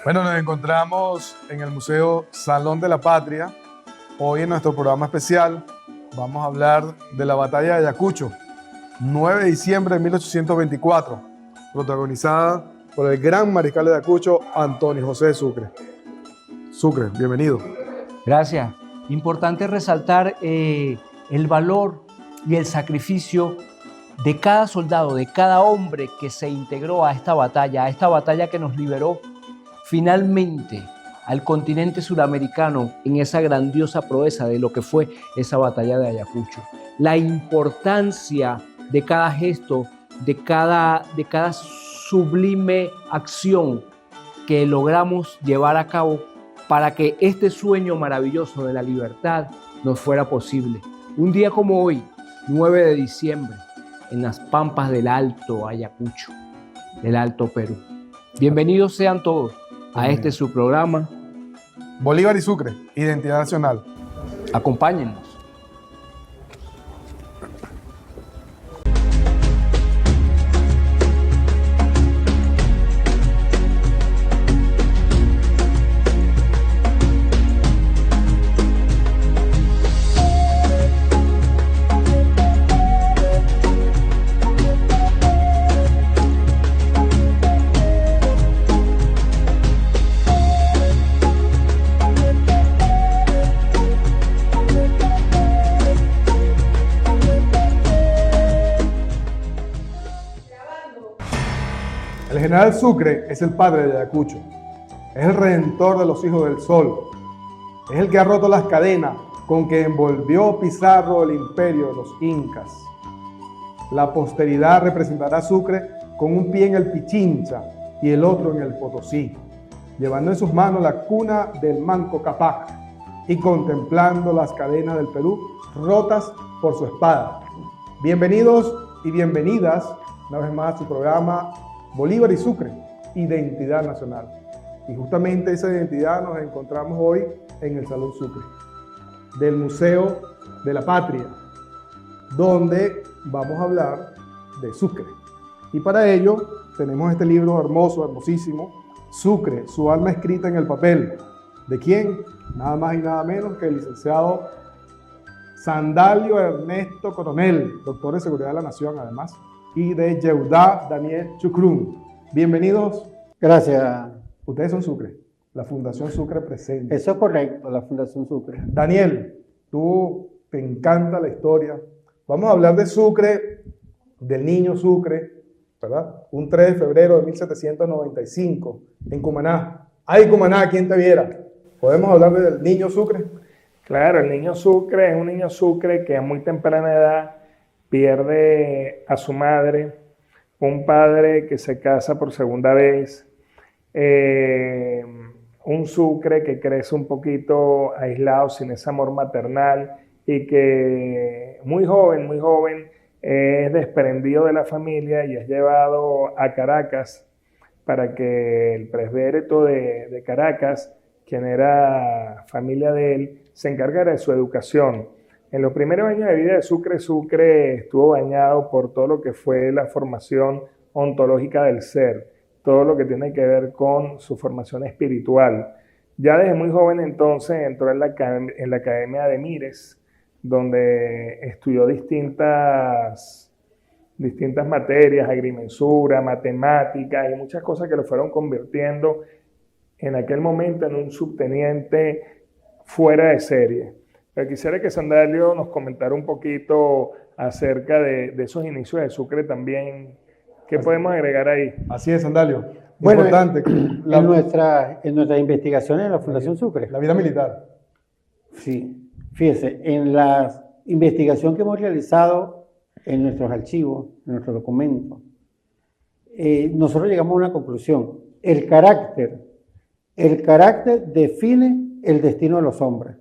Bueno, nos encontramos en el Museo Salón de la Patria. Hoy en nuestro programa especial vamos a hablar de la batalla de Ayacucho, 9 de diciembre de 1824, protagonizada por el gran mariscal de Ayacucho, Antonio José Sucre. Sucre, bienvenido. Gracias. Importante resaltar el valor y el sacrificio de cada soldado, de cada hombre que se integró a esta batalla que nos liberó finalmente al continente suramericano en esa grandiosa proeza de lo que fue esa batalla de Ayacucho. La importancia de cada gesto, de cada sublime acción que logramos llevar a cabo para que este sueño maravilloso de la libertad nos fuera posible. Un día como hoy, 9 de diciembre, en las pampas del Alto Ayacucho, del Alto Perú. Bienvenidos sean todos a este su programa. Bolívar y Sucre, Identidad Nacional. Acompáñennos. El general Sucre es el padre de Ayacucho, es el redentor de los hijos del sol, es el que ha roto las cadenas con que envolvió Pizarro el imperio de los incas. La posteridad representará a Sucre con un pie en el Pichincha y el otro en el Potosí, llevando en sus manos la cuna del Manco Cápac y contemplando las cadenas del Perú rotas por su espada. Bienvenidos y bienvenidas una vez más a su programa Bolívar y Sucre, Identidad Nacional. Y justamente esa identidad nos encontramos hoy en el Salón Sucre, del Museo de la Patria, donde vamos a hablar de Sucre. Y para ello tenemos este libro hermoso, hermosísimo, Sucre, su alma escrita en el papel. ¿De quién? Nada más y nada menos que el licenciado Sandalio Ernesto Coronel, doctor de Seguridad de la Nación además, y de Yehuda Daniel Chucrum. Bienvenidos. Gracias. Ustedes son Sucre, la Fundación Sucre presente. Eso es correcto, la Fundación Sucre. Daniel, tú te encanta la historia. Vamos a hablar de Sucre, del niño Sucre, ¿verdad? Un 3 de febrero de 1795 en Cumaná. ¡Ay, Cumaná, quién te viera! ¿Podemos hablar del niño Sucre? Claro, el niño Sucre es un niño Sucre que a muy temprana edad pierde a su madre, un padre que se casa por segunda vez, un Sucre que crece un poquito aislado, sin ese amor maternal y que muy joven, es desprendido de la familia y es llevado a Caracas para que el presbítero de Caracas, quien era familia de él, se encargara de su educación. En los primeros años de vida de Sucre, Sucre estuvo bañado por todo lo que fue la formación ontológica del ser, todo lo que tiene que ver con su formación espiritual. Ya desde muy joven entonces entró en la Academia de Mires, donde estudió distintas materias, agrimensura, matemáticas y muchas cosas que lo fueron convirtiendo en aquel momento en un subteniente fuera de serie. Pero quisiera que Sandalio nos comentara un poquito acerca de esos inicios de Sucre también. ¿Qué podemos agregar ahí? Así es, Sandalio. Bueno, importante. En nuestras investigaciones en la Fundación Sucre. La vida militar. Sí, fíjese, en la investigación que hemos realizado en nuestros archivos, en nuestros documentos, nosotros llegamos a una conclusión. El carácter define el destino de los hombres.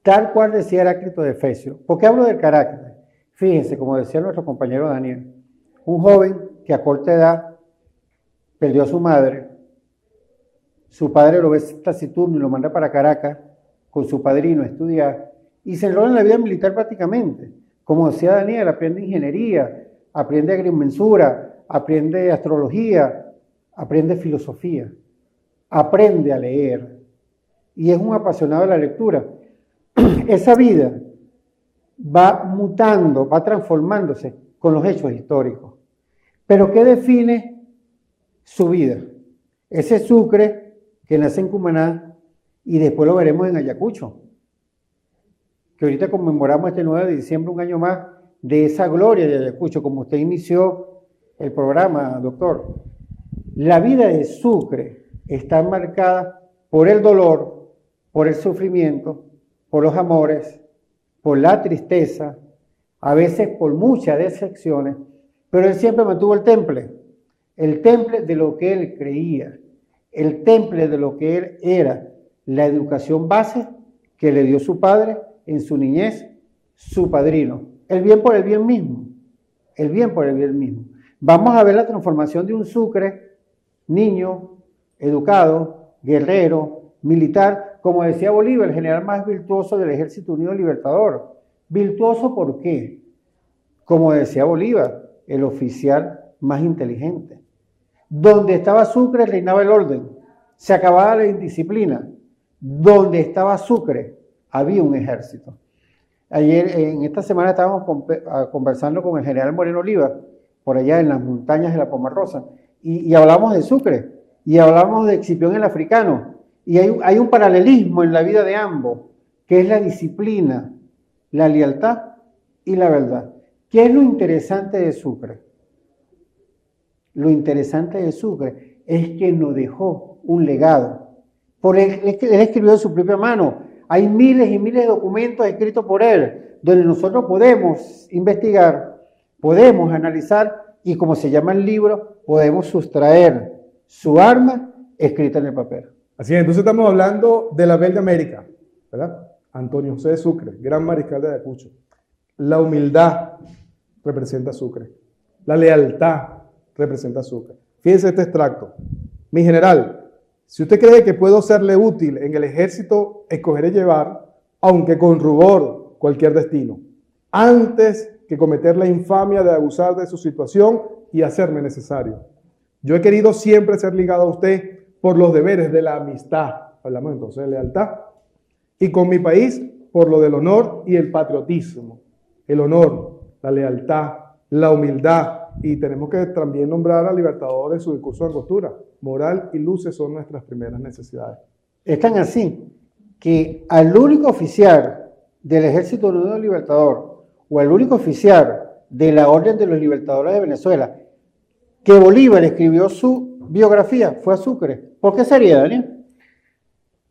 Tal cual decía Heráclito de Efesio. ¿Por qué hablo del carácter? Fíjense, como decía nuestro compañero Daniel, un joven que a corta edad perdió a su madre, su padre lo ve taciturno y lo manda para Caracas con su padrino a estudiar y se enrola en la vida militar prácticamente. Como decía Daniel, aprende ingeniería, aprende agrimensura, aprende astrología, aprende filosofía. aprende a leer y es un apasionado de la lectura, esa vida va mutando, va transformándose con los hechos históricos. Pero ¿qué define su vida? Ese Sucre que nace en Cumaná y después lo veremos en Ayacucho, que ahorita conmemoramos este 9 de diciembre, un año más, de esa gloria de Ayacucho, como usted inició el programa, doctor. La vida de Sucre está marcada por el dolor, por el sufrimiento, por los amores, por la tristeza, a veces por muchas decepciones, pero él siempre mantuvo el temple de lo que él creía, el temple de lo que él era, la educación base que le dio su padre en su niñez, su padrino. El bien por el bien mismo, el bien por el bien mismo. Vamos a ver la transformación de un Sucre, niño, educado, guerrero, militar, como decía Bolívar, el general más virtuoso del Ejército Unido Libertador. ¿Virtuoso por qué? Como decía Bolívar, el oficial más inteligente. Donde estaba Sucre reinaba el orden, se acababa la indisciplina. Donde estaba Sucre había un ejército. Ayer, en esta semana, estábamos conversando con el general Moreno Oliva, por allá en las montañas de la Pomarosa, y hablamos de Sucre, y hablamos de Escipión el Africano, y hay un paralelismo en la vida de ambos, que es la disciplina, la lealtad y la verdad. ¿Qué es lo interesante de Sucre? Lo interesante de Sucre es que nos dejó un legado. Él escribió de su propia mano. Hay miles y miles de documentos escritos por él, donde nosotros podemos investigar, podemos analizar y, como se llama el libro, podemos sustraer su arma escrita en el papel. Así es, entonces estamos hablando de la Bella América, ¿verdad? Antonio José de Sucre, gran mariscal de Ayacucho. La humildad representa Sucre. La lealtad representa Sucre. Fíjense este extracto. Mi general, si usted cree que puedo serle útil en el ejército, escogeré llevar, aunque con rubor, cualquier destino, antes que cometer la infamia de abusar de su situación y hacerme necesario. Yo he querido siempre ser ligado a usted por los deberes de la amistad, hablamos entonces de lealtad, y con mi país por lo del honor y el patriotismo. El honor, la lealtad, la humildad, y tenemos que también nombrar al Libertador en su discurso de Angostura. Moral y luces son nuestras primeras necesidades. Es tan así que al único oficial del Ejército Unido Libertador o al único oficial de la Orden de los Libertadores de Venezuela que Bolívar escribió su biografía fue a Sucre. ¿Por qué sería, Daniel?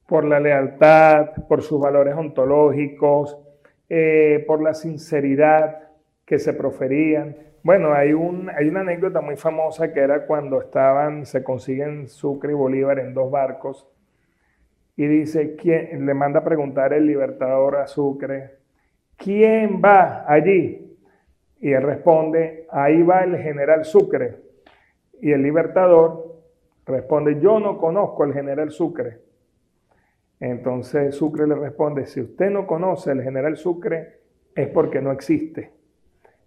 Por la lealtad, por sus valores ontológicos, por la sinceridad que se proferían. Bueno, hay una anécdota muy famosa que era cuando se consiguen Sucre y Bolívar en dos barcos y dice, le manda a preguntar el Libertador a Sucre, ¿quién va allí? Y él responde, ahí va el general Sucre. Y el Libertador responde, yo no conozco al general Sucre. Entonces Sucre le responde, si usted no conoce al general Sucre es porque no existe.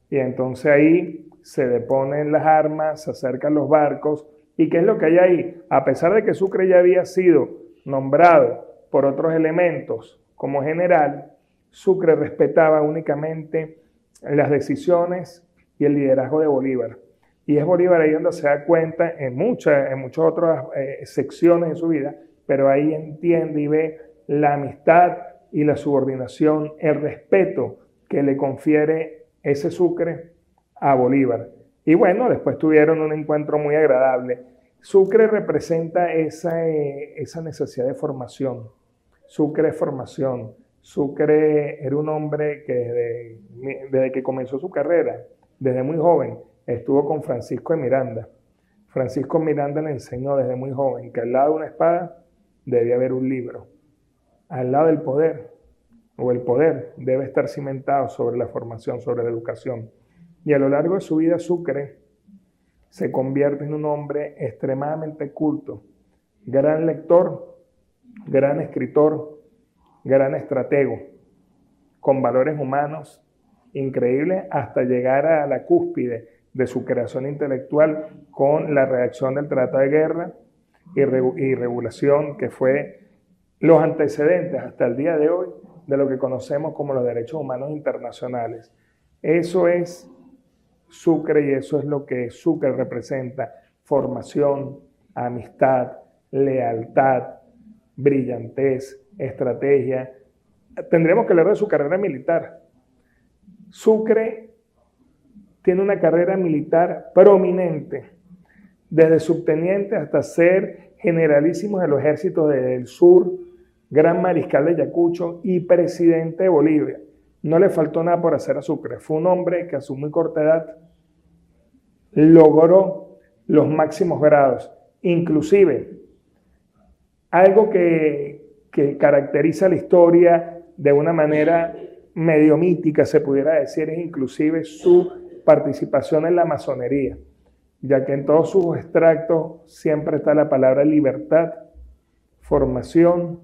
Y entonces ahí se deponen las armas, se acercan los barcos. ¿Y qué es lo que hay ahí? A pesar de que Sucre ya había sido nombrado por otros elementos como general, Sucre respetaba únicamente las decisiones y el liderazgo de Bolívar. Y es Bolívar ahí donde se da cuenta en muchas otras secciones de su vida, pero ahí entiende y ve la amistad y la subordinación, el respeto que le confiere ese Sucre a Bolívar. Y bueno, después tuvieron un encuentro muy agradable. Sucre representa esa necesidad de formación. Sucre es formación. Sucre era un hombre que desde que comenzó su carrera, desde muy joven, estuvo con Francisco de Miranda. Francisco Miranda le enseñó desde muy joven que al lado de una espada debía haber un libro. Al lado del poder, o el poder, debe estar cimentado sobre la formación, sobre la educación. Y a lo largo de su vida, Sucre se convierte en un hombre extremadamente culto, gran lector, gran escritor, gran estratego, con valores humanos increíbles hasta llegar a la cúspide de su creación intelectual con la redacción del Tratado de Guerra y regulación, que fue los antecedentes hasta el día de hoy de lo que conocemos como los derechos humanos internacionales. Eso es Sucre y eso es lo que Sucre representa: formación, amistad, lealtad, brillantez, estrategia. Tendremos que hablar de su carrera militar. Sucre tiene una carrera militar prominente, desde subteniente hasta ser generalísimo de los ejércitos del sur, gran mariscal de Ayacucho y presidente de Bolivia. No le faltó nada por hacer a Sucre. Fue un hombre que a su muy corta edad logró los máximos grados. Inclusive, algo que caracteriza la historia de una manera medio mítica, se pudiera decir, es inclusive su participación en la masonería, ya que en todos sus extractos siempre está la palabra libertad, formación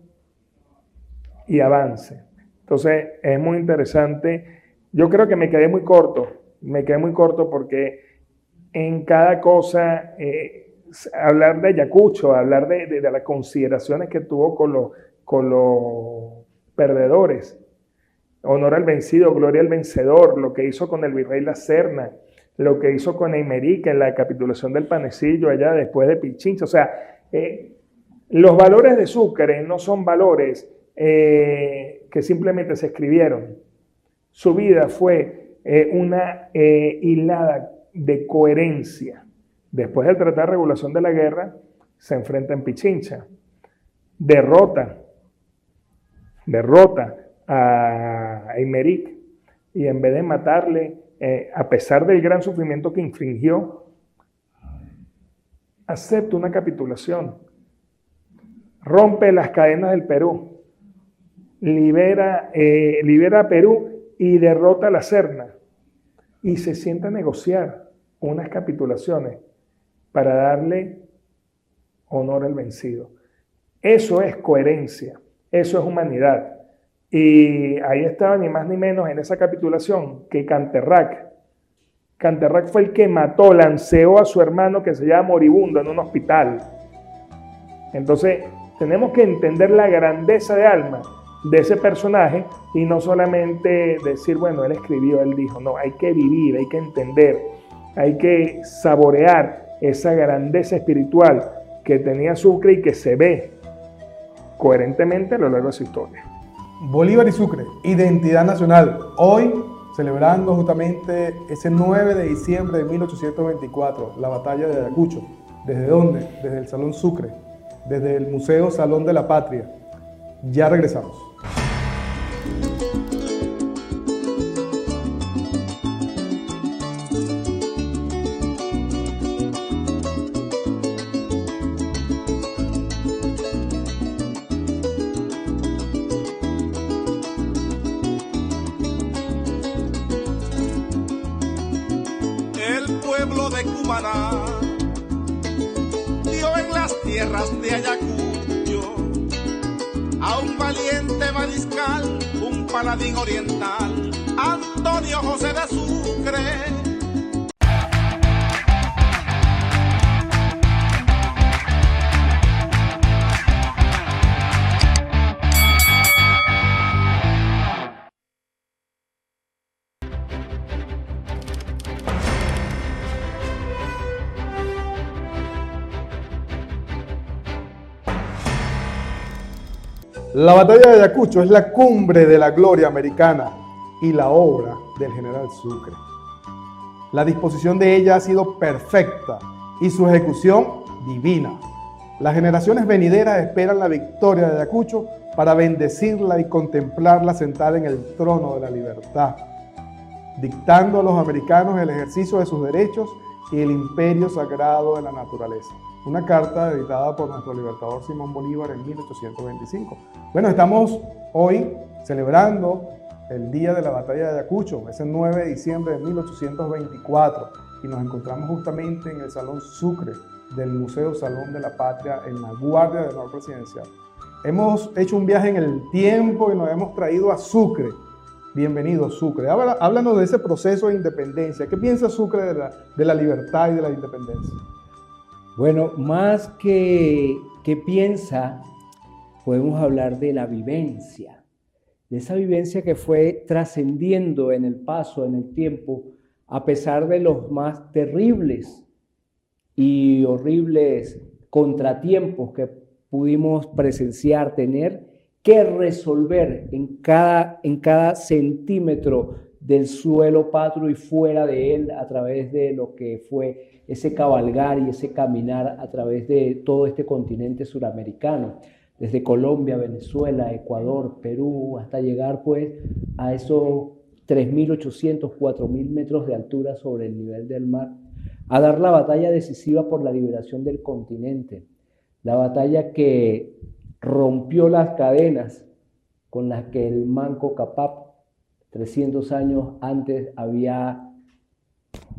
y avance. Entonces es muy interesante. Yo creo que me quedé muy corto porque en cada cosa, hablar de Ayacucho, hablar de las consideraciones que tuvo con los perdedores, honor al vencido, gloria al vencedor, lo que hizo con el virrey La Serna, lo que hizo con Aymeric en la capitulación del Panecillo allá después de Pichincha. O sea, los valores de Sucre no son valores que simplemente se escribieron. Su vida fue una hilada de coherencia. Después del Tratado de Regulación de la Guerra, se enfrenta en Pichincha. Derrota a Aymeric, y en vez de matarle, a pesar del gran sufrimiento que infligió, acepta una capitulación, rompe las cadenas del Perú, libera a Perú y derrota a La Serna, y se sienta a negociar unas capitulaciones para darle honor al vencido. Eso es coherencia, eso es humanidad. Y ahí estaba ni más ni menos en esa capitulación que Canterrac. Canterrac fue el que mató, lanceó a su hermano que se llama moribundo en un hospital. Entonces tenemos que entender la grandeza de alma de ese personaje y no solamente decir, bueno, él escribió, él dijo. No, hay que vivir, hay que entender, hay que saborear esa grandeza espiritual que tenía Sucre y que se ve coherentemente a lo largo de su historia. Bolívar y Sucre, identidad nacional. Hoy, celebrando justamente ese 9 de diciembre de 1824, la batalla de Ayacucho. ¿Desde dónde? Desde el Salón Sucre, desde el Museo Salón de la Patria. Ya regresamos. Dio en las tierras de Ayacucho a un valiente mariscal, un paladín oriental, Antonio José de Sucre. La batalla de Ayacucho es la cumbre de la gloria americana y la obra del general Sucre. La disposición de ella ha sido perfecta y su ejecución divina. Las generaciones venideras esperan la victoria de Ayacucho para bendecirla y contemplarla sentada en el trono de la libertad, dictando a los americanos el ejercicio de sus derechos y el imperio sagrado de la naturaleza. Una carta editada por nuestro libertador Simón Bolívar en 1825. Bueno, estamos hoy celebrando el día de la batalla de Ayacucho, es el 9 de diciembre de 1824, y nos encontramos justamente en el Salón Sucre del Museo Salón de la Patria, en la Guardia de Honor Presidencial. Hemos hecho un viaje en el tiempo y nos hemos traído a Sucre. Bienvenido, Sucre. Háblanos de ese proceso de independencia. ¿Qué piensa Sucre de la libertad y de la independencia? Bueno, más que piensa, podemos hablar de la vivencia, de esa vivencia que fue trascendiendo en el paso, en el tiempo, a pesar de los más terribles y horribles contratiempos que pudimos presenciar, tener que resolver en cada centímetro del suelo patrio y fuera de él, a través de lo que fue ese cabalgar y ese caminar a través de todo este continente suramericano, desde Colombia, Venezuela, Ecuador, Perú, hasta llegar pues a esos 3.800, 4.000 metros de altura sobre el nivel del mar, a dar la batalla decisiva por la liberación del continente, la batalla que rompió las cadenas con las que el Manco Cápac 300 años antes había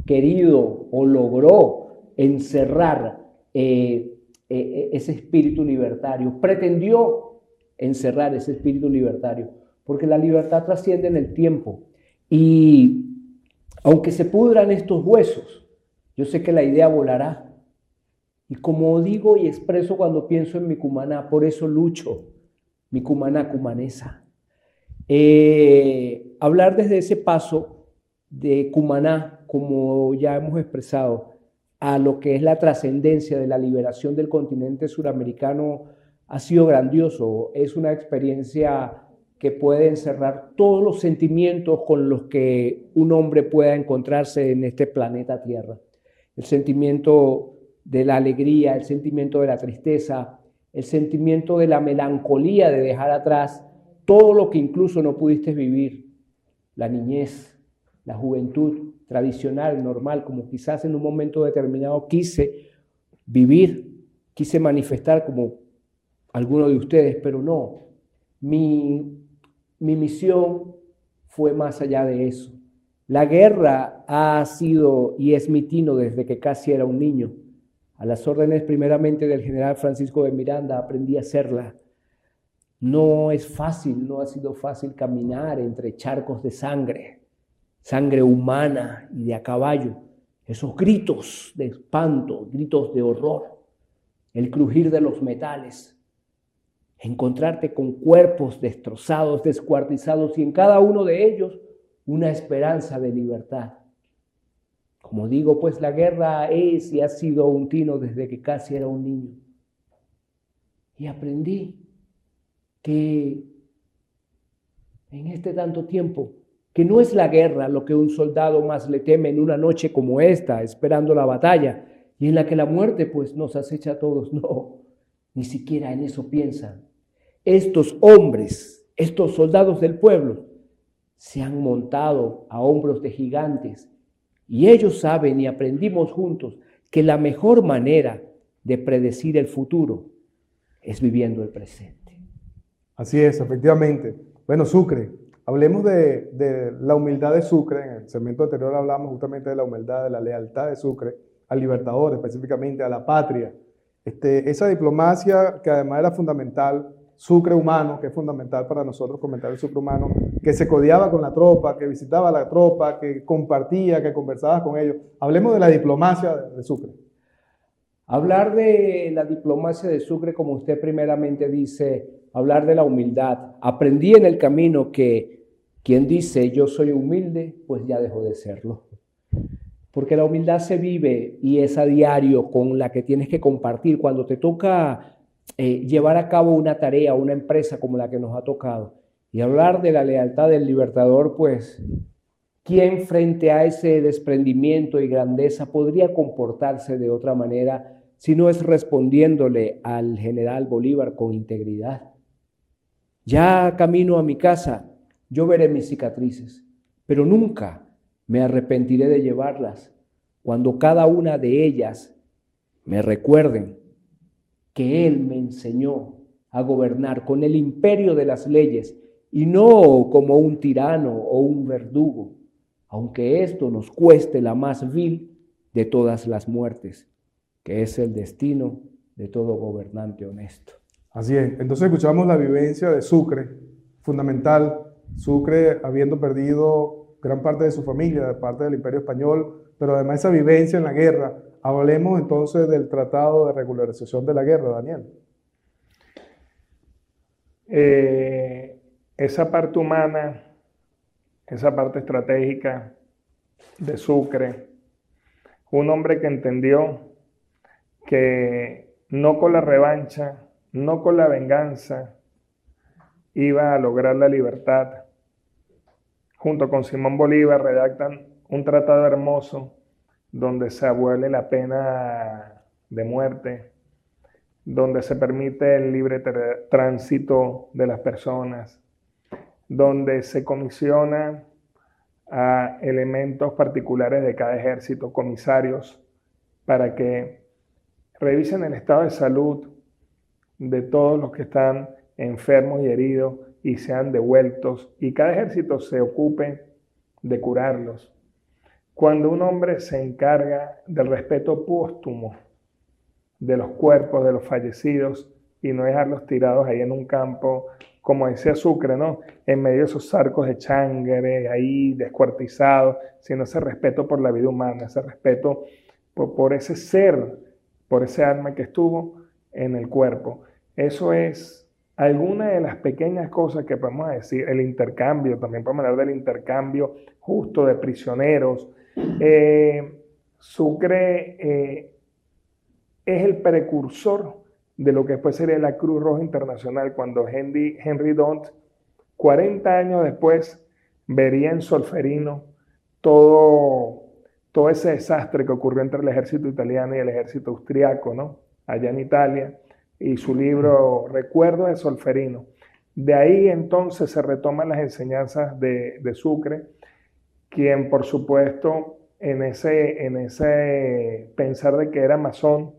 querido o logró encerrar ese espíritu libertario, pretendió encerrar ese espíritu libertario, porque la libertad trasciende en el tiempo. Y aunque se pudran estos huesos, yo sé que la idea volará. Y como digo y expreso cuando pienso en mi Cumaná, por eso lucho, mi Cumaná cumanesa. Hablar desde ese paso de Cumaná, como ya hemos expresado, a lo que es la trascendencia de la liberación del continente suramericano ha sido grandioso. Es una experiencia que puede encerrar todos los sentimientos con los que un hombre pueda encontrarse en este planeta Tierra. El sentimiento de la alegría, el sentimiento de la tristeza, el sentimiento de la melancolía de dejar atrás todo lo que incluso no pudiste vivir, la niñez, la juventud tradicional, normal, como quizás en un momento determinado quise vivir, quise manifestar como alguno de ustedes, pero no. Mi misión fue más allá de eso. La guerra ha sido y es mi tino desde que casi era un niño. A las órdenes primeramente del general Francisco de Miranda aprendí a hacerla. No es fácil, no ha sido fácil caminar entre charcos de sangre, sangre humana y de a caballo. Esos gritos de espanto, gritos de horror, el crujir de los metales. Encontrarte con cuerpos destrozados, descuartizados y en cada uno de ellos una esperanza de libertad. Como digo, pues la guerra es y ha sido un tino desde que casi era un niño. Y aprendí que en este tanto tiempo, que no es la guerra lo que un soldado más le teme en una noche como esta, esperando la batalla, y en la que la muerte pues nos acecha a todos. No, ni siquiera en eso piensan. Estos hombres, estos soldados del pueblo, se han montado a hombros de gigantes, y ellos saben y aprendimos juntos que la mejor manera de predecir el futuro es viviendo el presente. Así es, efectivamente. Bueno, Sucre, hablemos de la humildad de Sucre. En el segmento anterior hablamos justamente de la humildad, de la lealtad de Sucre al Libertador, específicamente a la patria. Esa diplomacia que además era fundamental, Sucre humano, que es fundamental para nosotros comentar el Sucre humano, que se codeaba con la tropa, que visitaba a la tropa, que compartía, que conversaba con ellos. Hablemos de la diplomacia de Sucre. Hablar de la diplomacia de Sucre, como usted primeramente dice, hablar de la humildad. Aprendí en el camino que quien dice yo soy humilde, pues ya dejó de serlo. Porque la humildad se vive y es a diario con la que tienes que compartir. Cuando te toca llevar a cabo una tarea, una empresa como la que nos ha tocado, y hablar de la lealtad del Libertador, pues, ¿quién frente a ese desprendimiento y grandeza podría comportarse de otra manera si no es respondiéndole al general Bolívar con integridad? Ya camino a mi casa, yo veré mis cicatrices, pero nunca me arrepentiré de llevarlas cuando cada una de ellas me recuerden que él me enseñó a gobernar con el imperio de las leyes y no como un tirano o un verdugo, aunque esto nos cueste la más vil de todas las muertes, que es el destino de todo gobernante honesto. Así es. Entonces escuchamos la vivencia de Sucre, fundamental. Sucre habiendo perdido gran parte de su familia, de parte del Imperio Español, pero además esa vivencia en la guerra Hablemos entonces del Tratado de Regularización de la Guerra, Daniel. Esa parte humana, esa parte estratégica de Sucre, un hombre que entendió que no con la revancha, no con la venganza, iba a lograr la libertad. Junto con Simón Bolívar redactan un tratado hermoso donde se abole la pena de muerte, donde se permite el libre tránsito de las personas, donde se comisiona a elementos particulares de cada ejército, comisarios, para que revisen el estado de salud de todos los que están enfermos y heridos y sean devueltos, y cada ejército se ocupe de curarlos. Cuando un hombre se encarga del respeto póstumo de los cuerpos de los fallecidos y no dejarlos tirados ahí en un campo, como decía Sucre, ¿no? En medio de esos sarcos de changre, ahí descuartizados, sino ese respeto por la vida humana, ese respeto por ese ser, por ese alma que estuvo en el cuerpo. Eso es alguna de las pequeñas cosas que podemos decir. El intercambio, también podemos hablar del intercambio justo de prisioneros. Sucre es el precursor de lo que después sería la Cruz Roja Internacional, cuando Henry Dont, 40 años después, vería en Solferino todo ese desastre que ocurrió entre el ejército italiano y el ejército austriaco, ¿no? Allá en Italia, y su libro Recuerdos de Solferino. De ahí entonces se retoman las enseñanzas de Sucre, quien por supuesto en ese pensar de que era masón,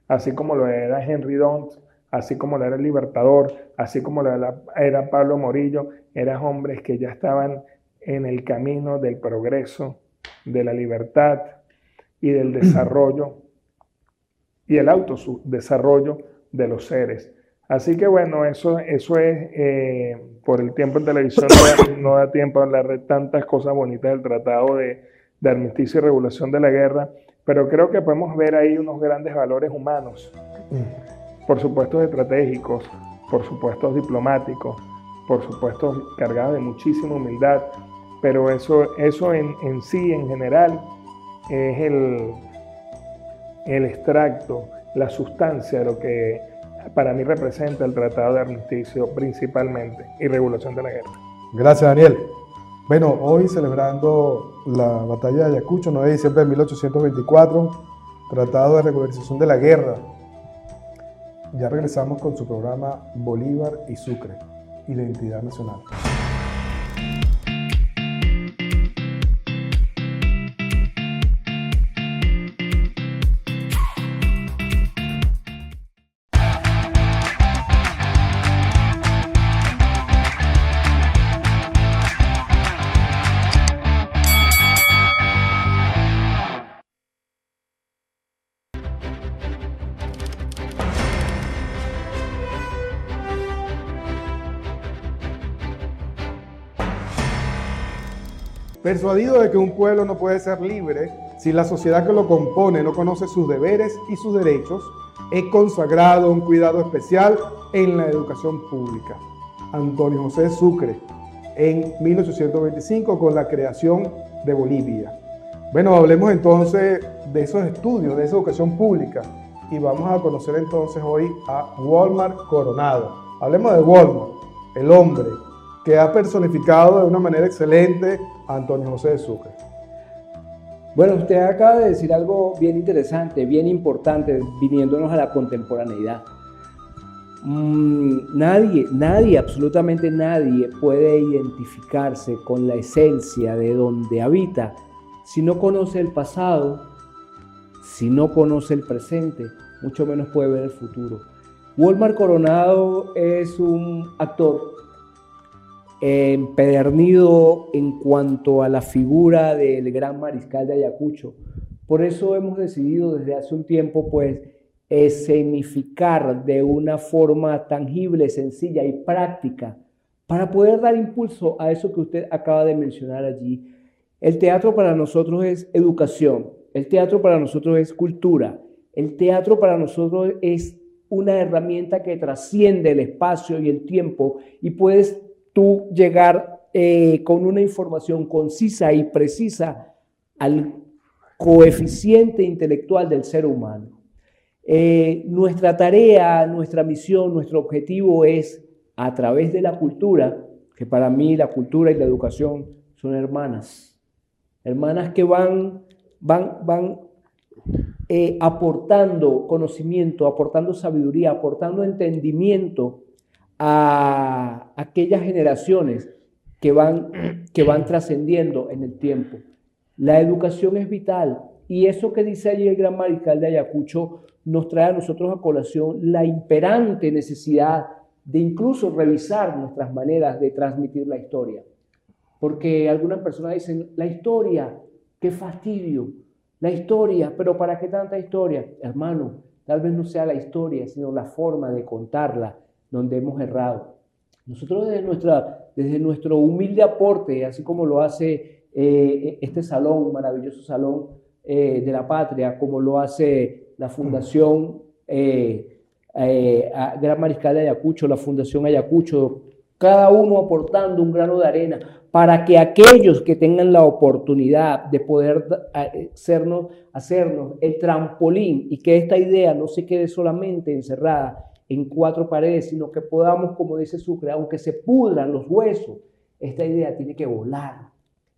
así como lo era Henry Dont, así como lo era el Libertador, así como lo era Pablo Morillo, eran hombres que ya estaban en el camino del progreso, de la libertad y del desarrollo y el autodesarrollo de los seres. Así que bueno, eso es, por el tiempo en televisión no da tiempo a hablar de tantas cosas bonitas del Tratado de Armisticio y Regulación de la Guerra, pero creo que podemos ver ahí unos grandes valores humanos, por supuesto estratégicos, por supuesto diplomáticos, por supuesto cargados de muchísima humildad, pero eso en sí, en general, es el extracto, la sustancia de lo que para mí representa el Tratado de Armisticio principalmente y Regulación de la Guerra. Gracias, Daniel. Bueno, hoy celebrando la batalla de Ayacucho, 9 de diciembre de 1824, Tratado de Regularización de la Guerra. Ya regresamos con su programa Bolívar y Sucre, Identidad Nacional. Persuadido de que un pueblo no puede ser libre si la sociedad que lo compone no conoce sus deberes y sus derechos, he consagrado un cuidado especial en la educación pública. Antonio José Sucre, en 1825, con la creación de Bolivia. Bueno, hablemos entonces de esos estudios, de esa educación pública, y vamos a conocer entonces hoy a Wólmar Coronado. Hablemos de Wólmar, el hombre que ha personificado de una manera excelente a Antonio José de Sucre. Bueno, usted acaba de decir algo bien interesante, bien importante, viniéndonos a la contemporaneidad. Nadie, absolutamente nadie puede identificarse con la esencia de donde habita si no conoce el pasado, si no conoce el presente, mucho menos puede ver el futuro. Wólmar Coronado es un actor empedernido en cuanto a la figura del gran mariscal de Ayacucho. Por eso hemos decidido desde hace un tiempo pues escenificar de una forma tangible, sencilla y práctica para poder dar impulso a eso que usted acaba de mencionar allí. El teatro para nosotros es educación, El teatro para nosotros es cultura. El teatro para nosotros es una herramienta que trasciende el espacio y el tiempo y puedes tú llegar con una información concisa y precisa al coeficiente intelectual del ser humano. Nuestra tarea, nuestra misión, nuestro objetivo es, a través de la cultura, que para mí la cultura y la educación son hermanas que van aportando conocimiento, aportando sabiduría, aportando entendimiento a aquellas generaciones que van trascendiendo en el tiempo. La educación es vital y eso que dice allí el gran mariscal de Ayacucho nos trae a nosotros a colación la imperante necesidad de incluso revisar nuestras maneras de transmitir la historia. Porque algunas personas dicen, la historia, qué fastidio, la historia, pero ¿para qué tanta historia? Hermano, tal vez no sea la historia, sino la forma de contarla donde hemos errado. Nosotros desde nuestro humilde aporte, así como lo hace este salón, maravilloso salón de la patria, como lo hace la Fundación Gran Mariscal de Ayacucho, la Fundación Ayacucho, cada uno aportando un grano de arena para que aquellos que tengan la oportunidad de poder hacernos el trampolín y que esta idea no se quede solamente encerrada en cuatro paredes, sino que podamos, como dice Sucre, aunque se pudran los huesos, esta idea tiene que volar.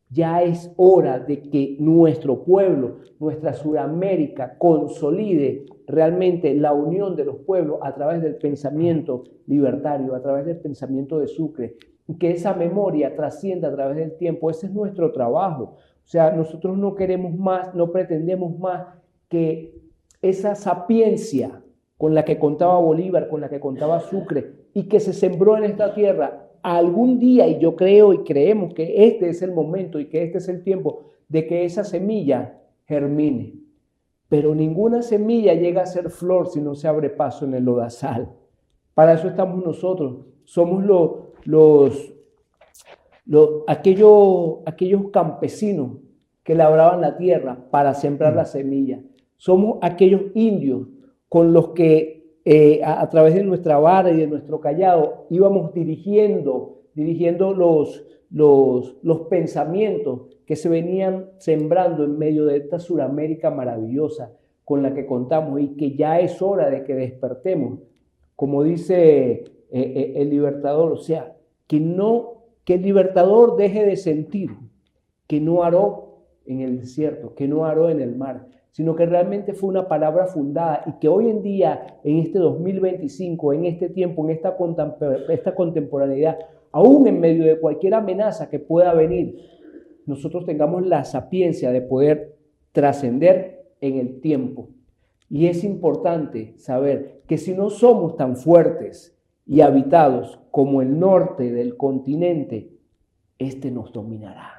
Ya es hora de que nuestro pueblo, nuestra Suramérica, consolide realmente la unión de los pueblos a través del pensamiento libertario, a través del pensamiento de Sucre, y que esa memoria trascienda a través del tiempo. Ese es nuestro trabajo. O sea, nosotros no queremos más, no pretendemos más que esa sapiencia con la que contaba Bolívar, con la que contaba Sucre, y que se sembró en esta tierra algún día, y yo creo y creemos que este es el momento y que este es el tiempo de que esa semilla germine. Pero ninguna semilla llega a ser flor si no se abre paso en el lodazal. Para eso estamos nosotros. Somos aquellos campesinos que labraban la tierra para sembrar la semilla. Somos aquellos indios con los que a través de nuestra vara y de nuestro callado íbamos dirigiendo los pensamientos que se venían sembrando en medio de esta Suramérica maravillosa con la que contamos y que ya es hora de que despertemos. Como dice el Libertador, o sea, que el Libertador deje de sentir que no aró en el desierto, que no aró en el mar, sino que realmente fue una palabra fundada y que hoy en día, en este 2025, en este tiempo, en esta contemporaneidad, aún en medio de cualquier amenaza que pueda venir, nosotros tengamos la sapiencia de poder trascender en el tiempo. Y es importante saber que si no somos tan fuertes y habitados como el norte del continente, este nos dominará.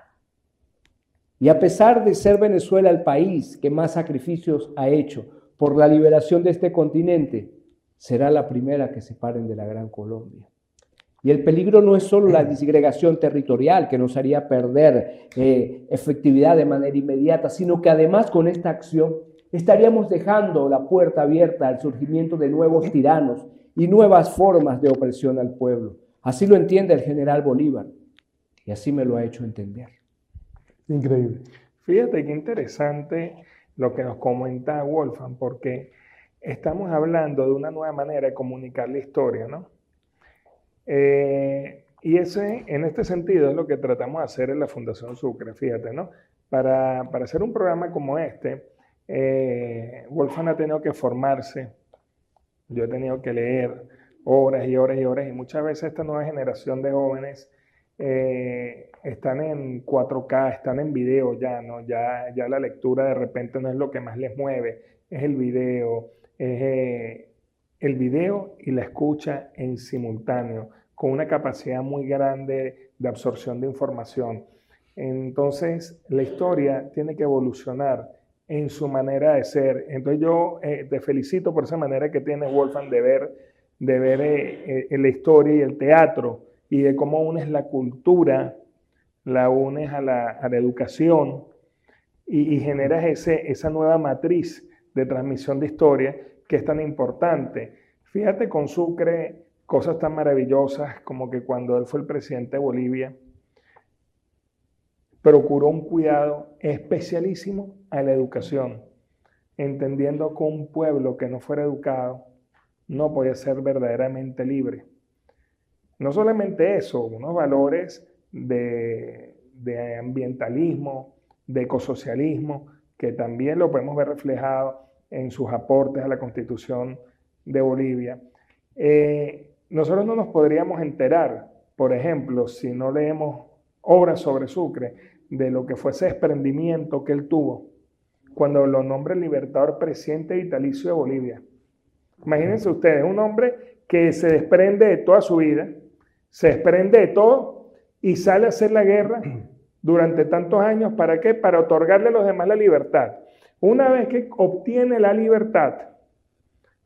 Y a pesar de ser Venezuela el país que más sacrificios ha hecho por la liberación de este continente, será la primera que se paren de la Gran Colombia. Y el peligro no es solo la disgregación territorial que nos haría perder efectividad de manera inmediata, sino que además con esta acción estaríamos dejando la puerta abierta al surgimiento de nuevos tiranos y nuevas formas de opresión al pueblo. Así lo entiende el general Bolívar y así me lo ha hecho entender. Increíble. Fíjate qué interesante lo que nos comenta Wolfgang, porque estamos hablando de una nueva manera de comunicar la historia, ¿no? Y en este sentido es lo que tratamos de hacer en la Fundación Sucre, fíjate, ¿no? Para hacer un programa como este, Wolfgang ha tenido que formarse, yo he tenido que leer horas y horas y horas, y muchas veces esta nueva generación de jóvenes están en 4K, están en video ya, ¿no? Ya la lectura de repente no es lo que más les mueve, es el video y la escucha en simultáneo, con una capacidad muy grande de absorción de información. Entonces, la historia tiene que evolucionar en su manera de ser. Entonces, yo te felicito por esa manera que tiene Wolfgang de ver la historia y el teatro, y de cómo unes la cultura, la unes a la educación, y generas esa nueva matriz de transmisión de historia que es tan importante. Fíjate con Sucre cosas tan maravillosas como que cuando él fue el presidente de Bolivia, procuró un cuidado especialísimo a la educación, entendiendo que un pueblo que no fuera educado no podía ser verdaderamente libre. No solamente eso, unos valores de ambientalismo, de ecosocialismo, que también lo podemos ver reflejado en sus aportes a la Constitución de Bolivia. Nosotros no nos podríamos enterar, por ejemplo, si no leemos obras sobre Sucre, de lo que fue ese desprendimiento que él tuvo cuando lo nombra el Libertador presidente vitalicio de Bolivia. Imagínense ustedes, un hombre que se desprende de toda su vida, se desprende de todo y sale a hacer la guerra durante tantos años. ¿Para qué? Para otorgarle a los demás la libertad. Una vez que obtiene la libertad,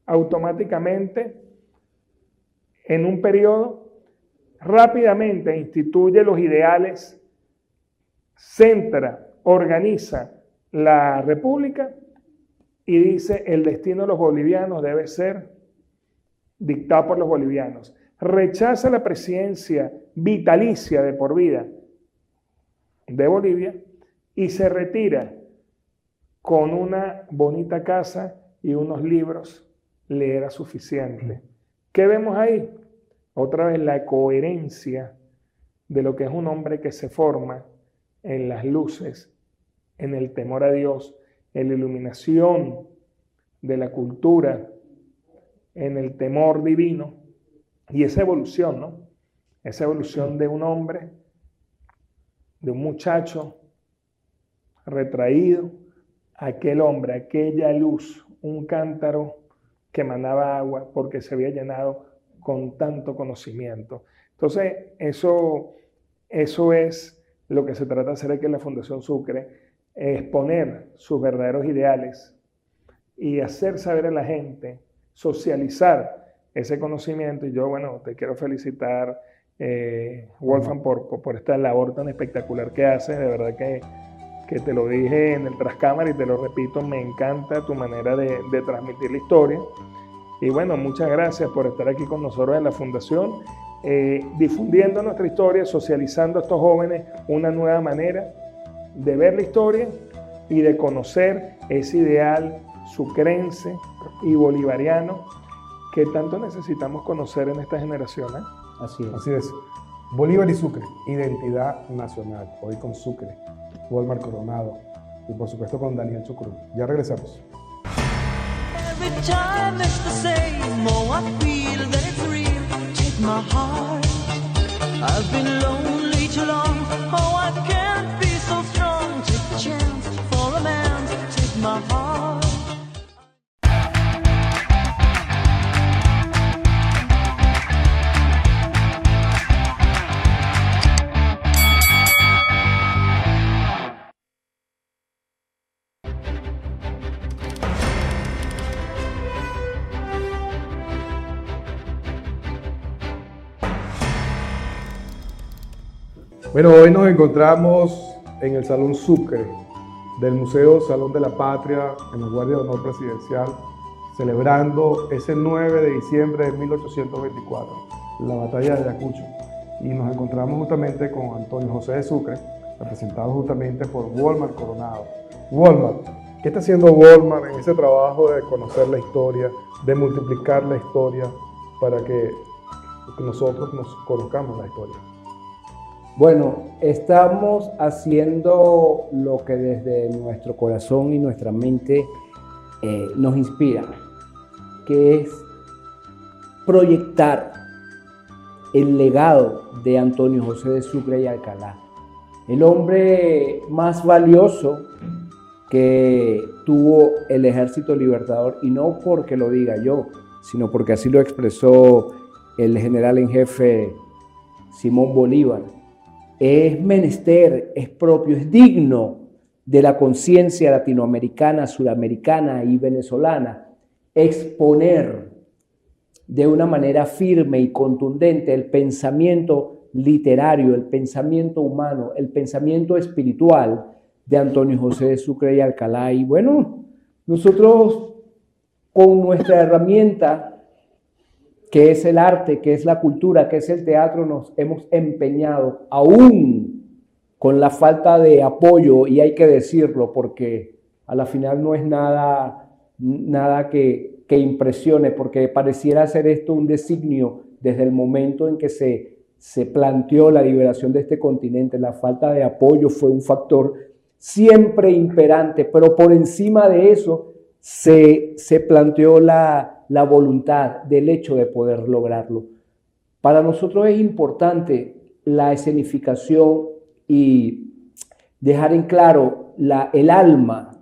automáticamente, en un periodo, rápidamente instituye los ideales, centra, organiza la república y dice: el destino de los bolivianos debe ser dictado por los bolivianos. Rechaza la presidencia vitalicia de por vida de Bolivia y se retira con una bonita casa y unos libros. Le era suficiente. ¿Qué vemos ahí? Otra vez la coherencia de lo que es un hombre que se forma en las luces, en el temor a Dios, en la iluminación de la cultura, en el temor divino, y esa evolución, ¿no? Esa evolución de un hombre, de un muchacho retraído, aquel hombre, aquella luz, un cántaro que emanaba agua porque se había llenado con tanto conocimiento. Entonces, eso es lo que se trata de hacer aquí en la Fundación Sucre, exponer sus verdaderos ideales y hacer saber a la gente, socializar ese conocimiento. Y yo, bueno, te quiero felicitar, Wolfgang, por esta labor tan espectacular que haces. De verdad que te lo dije en el trascámara y te lo repito, me encanta tu manera de transmitir la historia. Y bueno, muchas gracias por estar aquí con nosotros en la Fundación, difundiendo nuestra historia, socializando a estos jóvenes una nueva manera de ver la historia y de conocer ese ideal sucrense y bolivariano que tanto necesitamos conocer en esta generación, ¿eh? Así es. Así es. Bolívar y Sucre, identidad nacional. Hoy con Sucre, Walmart Coronado y por supuesto con Daniel Chucrún. Ya regresamos. Every time it's the same, oh, I feel that it's real. Take my heart. I've been lonely too long. Oh, I can't be so strong. Take the chance for a man. Take my heart. Bueno, hoy nos encontramos en el Salón Sucre del Museo Salón de la Patria, en la Guardia de Honor Presidencial, celebrando ese 9 de diciembre de 1824, la batalla de Ayacucho. Y nos encontramos justamente con Antonio José de Sucre, representado justamente por Walmart Coronado. Walmart, ¿qué está haciendo Walmart en ese trabajo de conocer la historia, de multiplicar la historia para que nosotros nos conozcamos la historia? Bueno, estamos haciendo lo que desde nuestro corazón y nuestra mente nos inspira, que es proyectar el legado de Antonio José de Sucre y Alcalá, el hombre más valioso que tuvo el Ejército Libertador, y no porque lo diga yo, sino porque así lo expresó el general en jefe Simón Bolívar. Es menester, es propio, es digno de la conciencia latinoamericana, suramericana y venezolana exponer de una manera firme y contundente el pensamiento literario, el pensamiento humano, el pensamiento espiritual de Antonio José de Sucre y Alcalá. Y bueno, nosotros con nuestra herramienta, que es el arte, que es la cultura, que es el teatro, nos hemos empeñado, aún con la falta de apoyo, y hay que decirlo, porque a la final no es nada que impresione, porque pareciera ser esto un designio desde el momento en que se planteó la liberación de este continente. La falta de apoyo fue un factor siempre imperante, pero por encima de eso se planteó la voluntad del hecho de poder lograrlo. Para nosotros es importante la escenificación y dejar en claro el alma,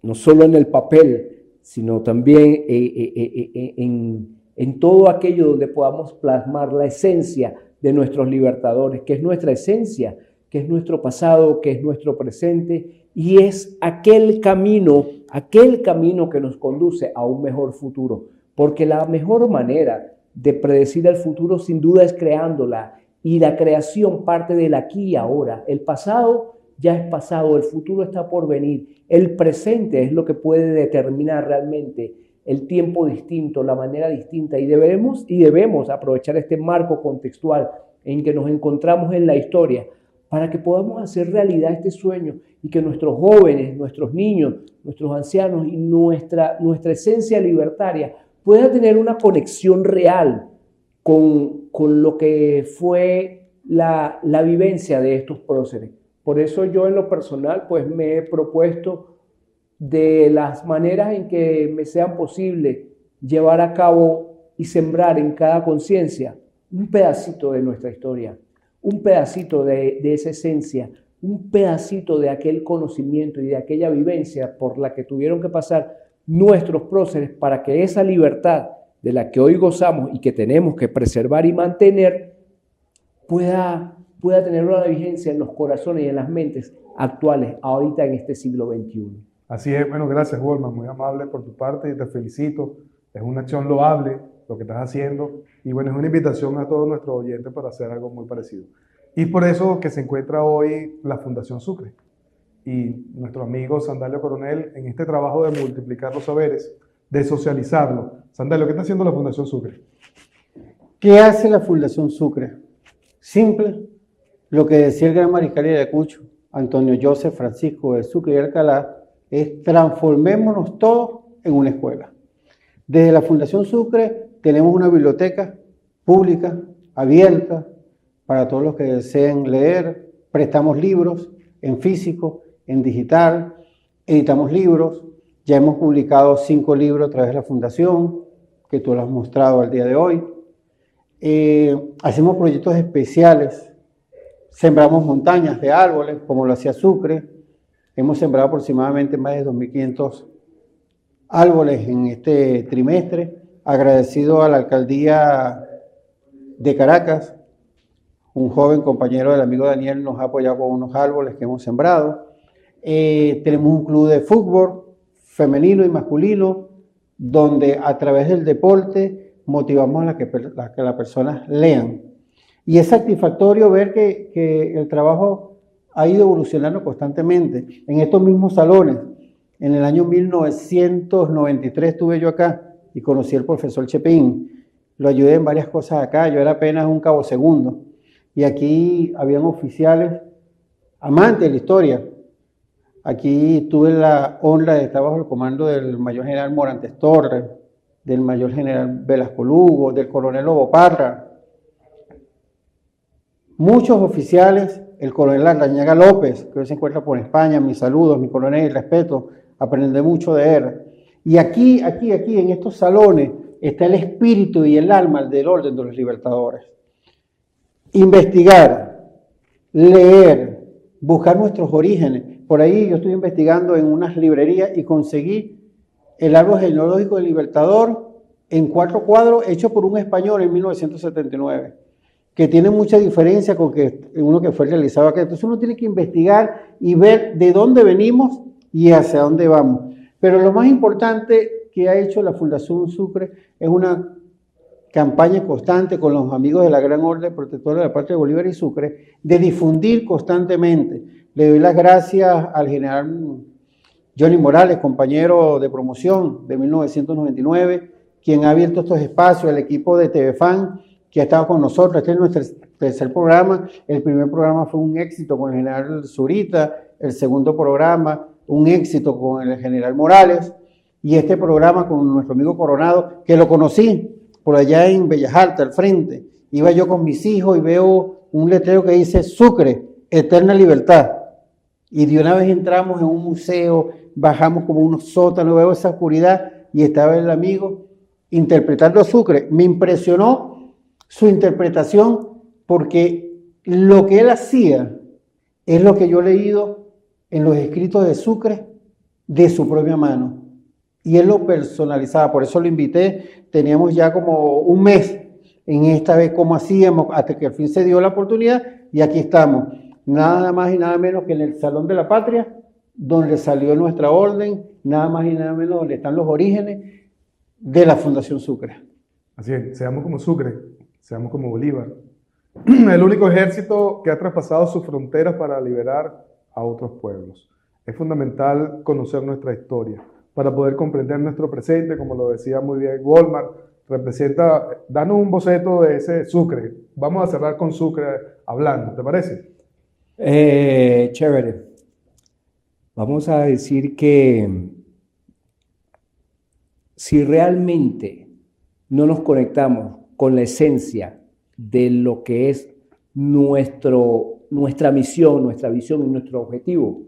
no solo en el papel, sino también en todo aquello donde podamos plasmar la esencia de nuestros libertadores, que es nuestra esencia, que es nuestro pasado, que es nuestro presente, y es aquel camino que nos conduce a un mejor futuro, porque la mejor manera de predecir el futuro sin duda es creándola, y la creación parte del aquí y ahora. El pasado ya es pasado, el futuro está por venir, el presente es lo que puede determinar realmente el tiempo distinto, la manera distinta, y debemos aprovechar este marco contextual en que nos encontramos en la historia para que podamos hacer realidad este sueño y que nuestros jóvenes, nuestros niños, nuestros ancianos y nuestra esencia libertaria pueda tener una conexión real con lo que fue la vivencia de estos próceres. Por eso yo en lo personal pues me he propuesto de las maneras en que me sean posible llevar a cabo y sembrar en cada conciencia un pedacito de nuestra historia, un pedacito de esa esencia, un pedacito de aquel conocimiento y de aquella vivencia por la que tuvieron que pasar nuestros próceres para que esa libertad de la que hoy gozamos y que tenemos que preservar y mantener pueda tener una vigencia en los corazones y en las mentes actuales, ahorita en este siglo XXI. Así es, bueno, gracias, Wolman, muy amable por tu parte y te felicito. Es una acción loable lo que estás haciendo y bueno, es una invitación a todos nuestros oyentes para hacer algo muy parecido. Y por eso que se encuentra hoy la Fundación Sucre y nuestro amigo Sandalio Coronel en este trabajo de multiplicar los saberes, de socializarlo. Sandalio, ¿qué está haciendo la Fundación Sucre? ¿Qué hace la Fundación Sucre? Simple, lo que decía el gran mariscal de Ayacucho, Antonio José Francisco de Sucre y Alcalá, es transformémonos todos en una escuela. Desde la Fundación Sucre tenemos una biblioteca pública, abierta, para todos los que deseen leer. Prestamos libros en físico, en digital, editamos libros. Ya hemos publicado 5 libros a través de la Fundación, que tú lo has mostrado al día de hoy. Hacemos proyectos especiales, sembramos montañas de árboles, como lo hacía Sucre. Hemos sembrado aproximadamente más de 2.500 árboles en este trimestre. Agradecido a la alcaldía de Caracas, un joven compañero del amigo Daniel nos ha apoyado con unos árboles que hemos sembrado. Tenemos un club de fútbol femenino y masculino, donde a través del deporte motivamos a que las personas lean. Y es satisfactorio ver que el trabajo ha ido evolucionando constantemente. En estos mismos salones, en el año 1993 estuve yo acá y conocí al profesor Chepín. Lo ayudé en varias cosas acá, yo era apenas un cabo segundo. Y aquí habían oficiales amantes de la historia. Aquí tuve la honra de estar bajo el comando del mayor general Morantes Torres, del mayor general Velasco Lugo, del coronel Lobo Parra. Muchos oficiales, el coronel Ardañaga López, que hoy se encuentra por España, mis saludos, mi coronel, respeto, aprendí mucho de él. Y aquí, en estos salones, está el espíritu y el alma del orden de los libertadores. Investigar, leer, buscar nuestros orígenes. Por ahí yo estoy investigando en unas librerías y conseguí el árbol genealógico del Libertador en 4 cuadros hecho por un español en 1979, que tiene mucha diferencia con uno que fue realizado acá. Entonces uno tiene que investigar y ver de dónde venimos y hacia dónde vamos. Pero lo más importante que ha hecho la Fundación Sucre es una campaña constante con los amigos de la Gran Orden Protectora de la Patria de Bolívar y Sucre, de difundir constantemente Le doy las gracias al general Johnny Morales, compañero de promoción de 1999, quien ha abierto estos espacios, el equipo de TVFAN, que ha estado con nosotros. Este es nuestro tercer programa. El primer programa fue un éxito con el general Zurita, el segundo programa, un éxito con el general Morales, y este programa con nuestro amigo Coronado, que lo conocí por allá en Bellas Artes, al frente. Iba yo con mis hijos y veo un letrero que dice Sucre, Eterna Libertad. Y de una vez entramos en un museo, bajamos como unos sótanos, veo esa oscuridad y estaba el amigo interpretando Sucre. Me impresionó su interpretación porque lo que él hacía es lo que yo he leído en los escritos de Sucre de su propia mano. Y él lo personalizaba, por eso lo invité. Teníamos ya como un mes en esta vez cómo hacíamos, hasta que al fin se dio la oportunidad y aquí estamos. Nada más y nada menos que en el Salón de la Patria, donde salió nuestra orden, nada más y nada menos donde están los orígenes de la Fundación Sucre. Así es, seamos como Sucre, seamos como Bolívar. El único ejército que ha traspasado sus fronteras para liberar a otros pueblos. Es fundamental conocer nuestra historia para poder comprender nuestro presente, como lo decía muy bien Walmart. Danos un boceto de ese Sucre. Vamos a cerrar con Sucre hablando, ¿te parece? Chévere. Vamos a decir que si realmente no nos conectamos con la esencia de lo que es nuestra misión, nuestra visión y nuestro objetivo,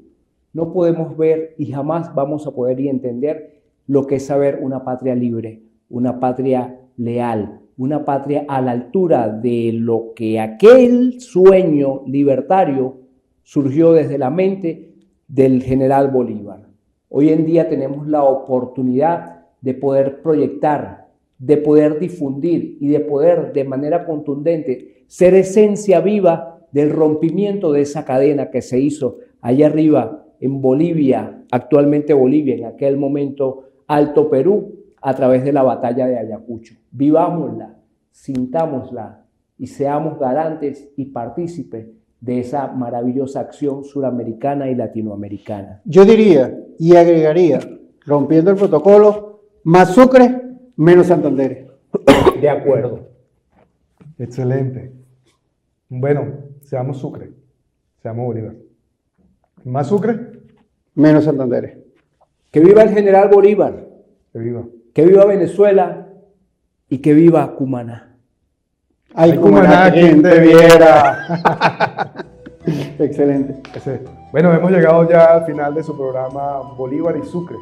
no podemos ver y jamás vamos a poder entender lo que es saber una patria libre, una patria leal, una patria a la altura de lo que aquel sueño libertario surgió desde la mente del general Bolívar. Hoy en día tenemos la oportunidad de poder proyectar, de poder difundir y de poder de manera contundente ser esencia viva del rompimiento de esa cadena que se hizo allá arriba en Bolivia, actualmente Bolivia, en aquel momento Alto Perú, a través de la batalla de Ayacucho. Vivámosla, sintámosla y seamos garantes y partícipes de esa maravillosa acción suramericana y latinoamericana. Yo diría y agregaría, rompiendo el protocolo, más Sucre, menos Santander. De acuerdo. Excelente. Bueno, seamos Sucre, seamos Bolívar. Más Sucre, Menos Santander. Que viva el general Bolívar, que viva. que viva Venezuela y que viva Cumaná. Ay, Cumaná, quien te viera. Excelente. Bueno, hemos llegado ya al final de su programa Bolívar y Sucre,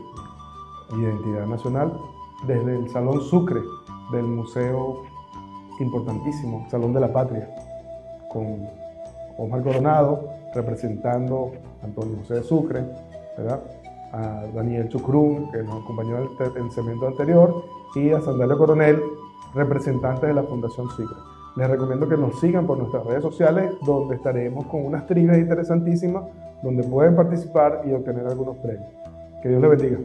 Identidad Nacional, desde el Salón Sucre del Museo importantísimo, Salón de la Patria, con Omar Coronado representando a Antonio José de Sucre, ¿verdad? A Daniel Chucrún, que nos acompañó en el segmento anterior, y a Sandalio Coronel, representante de la Fundación Sucre. Les recomiendo que nos sigan por nuestras redes sociales, donde estaremos con unas trivias interesantísimas, donde pueden participar y obtener algunos premios. Que Dios les bendiga.